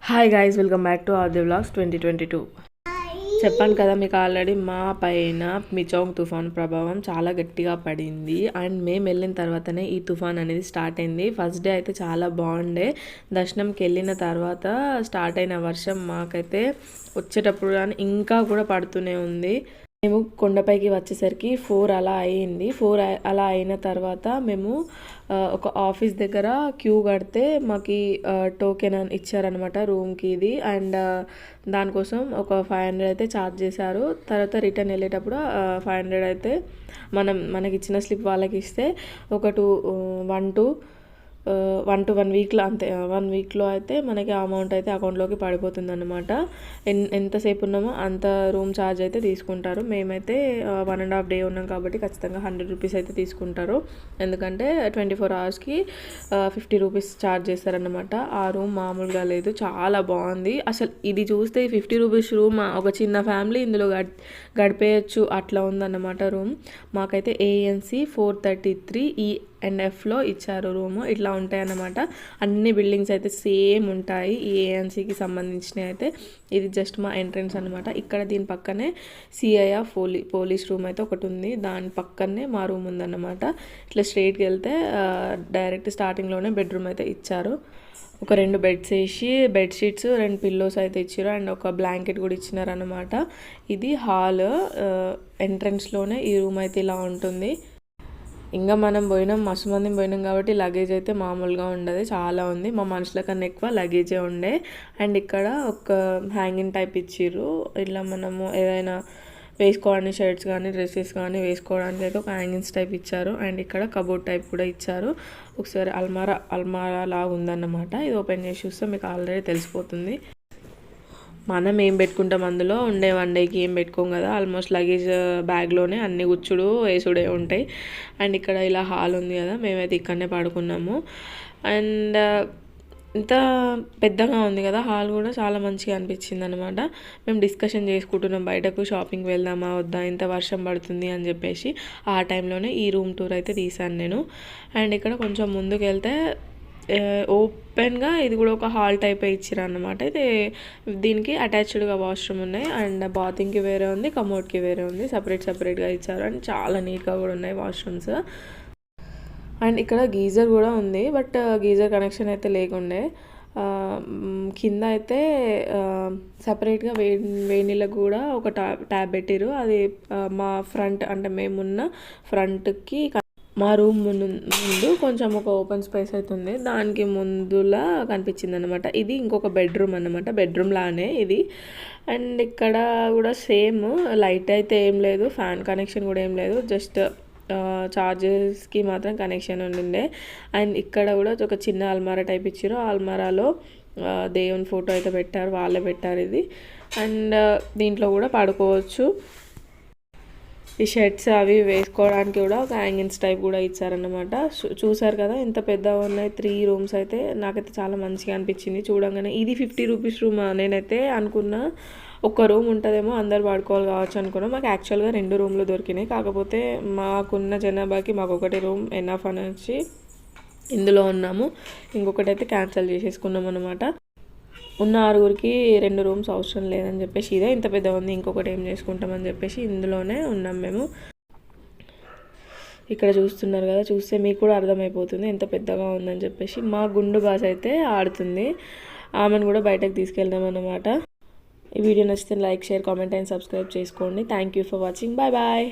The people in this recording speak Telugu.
Hi guys, welcome back to ఆది వ్లాగ్స్ 2022. చెప్పాను కదా మీకు ఆల్రెడీ మా పైన మిచోంగ్ తుఫాన్ ప్రభావం చాలా గట్టిగా పడింది. అండ్ మేము వెళ్ళిన తర్వాతనే ఈ తుఫాన్ అనేది స్టార్ట్ అయింది. ఫస్ట్ డే అయితే చాలా బాగుండే. దర్శనంకి వెళ్ళిన తర్వాత స్టార్ట్ అయిన వర్షం మాకైతే వచ్చేటప్పుడు కానీ ఇంకా కూడా పడుతూనే ఉంది. మేము కొండపైకి వచ్చేసరికి 4 అలా అయ్యింది. 4 అలా అయిన తర్వాత మేము ఒక ఆఫీస్ దగ్గర క్యూ కడితే మాకు టోకెన్ అని ఇచ్చారనమాట రూమ్కి ఇది. అండ్ దానికోసం ఒక 500 అయితే ఛార్జ్ చేశారు. తర్వాత రిటర్న్ వెళ్ళేటప్పుడు 500 అయితే మనకి ఇచ్చిన స్లిప్ వాళ్ళకి ఇస్తే ఒక 1 to 1 వీక్లో అంతే 1 వీక్లో అయితే మనకి అమౌంట్ అయితే అకౌంట్లోకి పడిపోతుంది అనమాట. ఎంతసేపు ఉన్నామో అంత రూమ్ ఛార్జ్ అయితే తీసుకుంటారు. మేమైతే 1.5 డే ఉన్నాం కాబట్టి ఖచ్చితంగా 100 రూపీస్ అయితే తీసుకుంటారు. ఎందుకంటే 24 అవర్స్కి 50 రూపీస్ ఛార్జ్ చేస్తారనమాట. ఆ రూమ్ మామూలుగా లేదు, చాలా బాగుంది. అసలు ఇది చూస్తే 50 రూపీస్ రూమ్ ఒక చిన్న ఫ్యామిలీ ఇందులో గడిపేయచ్చు అట్లా ఉందన్నమాట రూమ్. మాకైతే ANC 433 E&Fలో ఇచ్చారు రూము. ఇట్లా ఉంటాయి అన్నమాట. అన్ని బిల్డింగ్స్ అయితే సేమ్ ఉంటాయి. ఈ ANCకి సంబంధించినవి అయితే ఇది జస్ట్ మా ఎంట్రన్స్ అనమాట. ఇక్కడ దీని పక్కనే CIF పోలీస్ రూమ్ అయితే ఒకటి ఉంది. దాని పక్కనే మా రూమ్ ఉందన్నమాట. ఇట్లా స్ట్రైట్కి వెళ్తే డైరెక్ట్ స్టార్టింగ్లోనే బెడ్రూమ్ అయితే ఇచ్చారు. ఒక 2 బెడ్స్ వేసి బెడ్షీట్స్ 2 పిల్లోస్ అయితే ఇచ్చారు. అండ్ ఒక బ్లాంకెట్ కూడా ఇచ్చినారు అనమాట. ఇది హాల్. ఎంట్రన్స్లోనే ఈ రూమ్ అయితే ఇలా ఉంటుంది. ఇంకా మనం పోయినాం, మస్తు మంది పోయినాం కాబట్టి లగేజ్ అయితే మామూలుగా ఉండదు, చాలా ఉంది. మా మనుషుల కన్నా ఎక్కువ లగేజే ఉండే. అండ్ ఇక్కడ ఒక హ్యాంగింగ్ టైప్ ఇచ్చిర్రు. ఇట్లా మనము ఏదైనా వేసుకోవడానికి షర్ట్స్ కానీ డ్రెస్సెస్ కానీ వేసుకోవడానికి అయితే ఒక హ్యాంగింగ్స్ టైప్ ఇచ్చారు. అండ్ ఇక్కడ కబోర్డ్ టైప్ కూడా ఇచ్చారు. ఒకసారి అల్మారా లాగా ఉందన్నమాట. ఇది ఓపెన్ చేసి చూస్తే మీకు ఆల్రెడీ తెలిసిపోతుంది. మనం ఏం పెట్టుకుంటాం అందులో ఉండే 1 డేకి ఏం పెట్టుకోం కదా. ఆల్మోస్ట్ లగేజ్ బ్యాగ్లోనే అన్ని గుచ్చుడు వేసుడే ఉంటాయి. అండ్ ఇక్కడ ఇలా హాల్ ఉంది కదా, మేమైతే ఇక్కడనే పడుకున్నాము. అండ్ ఇంత పెద్దగా ఉంది కదా హాల్, కూడా చాలా మంచిగా అనిపించింది అనమాట. మేము డిస్కషన్ చేసుకుంటున్నాం బయటకు షాపింగ్కి వెళ్దామా వద్దా, ఇంత వర్షం పడుతుంది అని చెప్పేసి. ఆ టైంలోనే ఈ రూమ్ టూర్ అయితే తీసాను నేను. అండ్ ఇక్కడ కొంచెం ముందుకు వెళ్తే ఓపెన్గా ఇది కూడా ఒక హాల్ టైప్ ఇచ్చారు అన్నమాట. ఇది దీనికి అటాచ్డ్గా వాష్రూమ్ ఉన్నాయి. అండ్ బాతింగ్కి వేరే ఉంది, కమోడ్కి వేరే ఉంది. సపరేట్గా ఇచ్చారు. అండ్ చాలా నీట్గా కూడా ఉన్నాయి వాష్రూమ్స్. అండ్ ఇక్కడ గీజర్ కూడా ఉంది, బట్ గీజర్ కనెక్షన్ అయితే లేకుండే. కింద అయితే సపరేట్గా వేడి నీళ్ళకు కూడా ఒక ట్యాబ్ పెట్టిరు. అది మా ఫ్రంట్ అంటే మేమున్న ఫ్రంట్కి మా రూమ్ ముందు కొంచెం ఒక ఓపెన్ స్పేస్ అయితే ఉంది, దానికి ముందులా కనిపించింది అనమాట. ఇది ఇంకొక బెడ్రూమ్ అనమాట, బెడ్రూమ్ లానే ఇది. అండ్ ఇక్కడ కూడా సేమ్, లైట్ అయితే ఏం లేదు, ఫ్యాన్ కనెక్షన్ కూడా ఏం లేదు, జస్ట్ చార్జెస్కి మాత్రం కనెక్షన్ ఉండిండే. అండ్ ఇక్కడ కూడా ఒక చిన్న అల్మారా టైప్ ఇచ్చారు. ఆ అల్మారాలో దేవుని ఫోటో అయితే పెట్టారు, వాళ్ళే పెట్టారు ఇది. అండ్ దీంట్లో కూడా పడుకోవచ్చు. ఈ షర్ట్స్ అవి వేసుకోవడానికి కూడా ఒక హ్యాంగింగ్స్ టైప్ కూడా ఇచ్చారన్నమాట. చూసారు కదా ఎంత పెద్దగా ఉన్నాయి. 3 రూమ్స్ అయితే నాకైతే చాలా మంచిగా అనిపించింది చూడంగానే. ఇది 50 రూపీస్ రూమ్ నేనైతే అనుకున్నా ఒక రూమ్ ఉంటుందేమో, అందరు పడుకోవాలి కావచ్చు అనుకున్నా. మాకు యాక్చువల్గా 2 రూమ్లు దొరికినాయి. కాకపోతే మాకున్న జనాభాకి మాకు ఒకటి రూమ్ ఎనఫ్ అనేసి ఇందులో ఉన్నాము. ఇంకొకటి అయితే క్యాన్సిల్ చేసేసుకున్నాం అనమాట. ఉన్న 6గురికి 2 రూమ్స్ అవసరం లేదని చెప్పేసి ఇదే ఇంత పెద్ద ఉంది, ఇంకొకటి ఏం చేసుకుంటామని చెప్పేసి ఇందులోనే ఉన్నాం మేము. ఇక్కడ చూస్తున్నారు కదా, చూస్తే మీకు కూడా అర్థమైపోతుంది ఎంత పెద్దగా ఉందని చెప్పేసి. మా గుండు బాస్ అయితే ఆడుతుంది, ఆమెను కూడా బయటకు తీసుకెళ్దాం అనమాట. ఈ వీడియో నచ్చితే like, share, comment and subscribe చేసుకోండి. Thank you for watching. Bye bye.